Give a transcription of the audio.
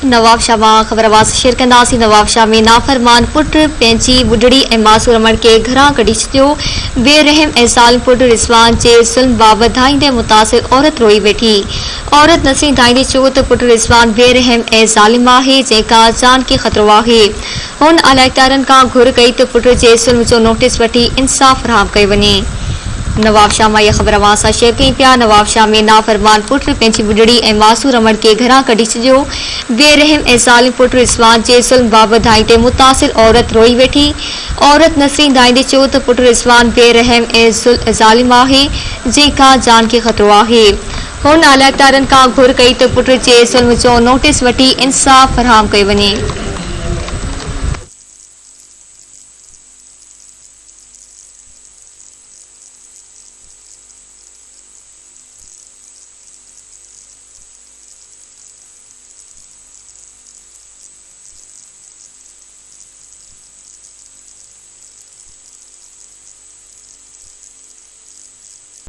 नवाब शाह मां ख़बरवास शेयर कंदासीं। नवाब शाह में नाफरमान पुट पंहिंजी बुढड़ी ऐं मासूर रमण खे घरां कढी छॾियो। बेरहम ऐं ज़ालिम पुट रिज़वान जे ज़ुल्म बाबति धाईंदे मुतासिर औरत रोई वेठी। औरत नसीं धाईंदे चयो त पुट रिज़वान बेरहम ऐं ज़ालिम आहे, जंहिंखां जान खे ख़तरो आहे। हुन अलाइक़दारनि खां घुर कई त पुट जे ज़ुल्म जो नोटिस वठी इंसाफ़ फराहम कयो वञे। नवाब शाह मां इहा ख़बर अवां सां शेयर कई पिया। नवाब शाह में नाफरमान पुट पंहिंजी बुढड़ी ऐं मासूर रमण खे घरां कढी छॾियो। बेरहम ऐं ज़ालिम पुट रिज़वान जे ज़ुल्म बाबति धाईंदे मुतासिर औरत रोई वेठी। औरत नसरीन धाईंदे चयो त पुट रिज़वान बेरहम ऐं ज़ालिम आहे, जंहिंखां जान खे ख़तरो आहे। हुन अलाइक़दारनि खां घुर कई त पुट जे ज़ुल्म जो नोटिस वठी इंसाफ़ फराहम कयो वञे।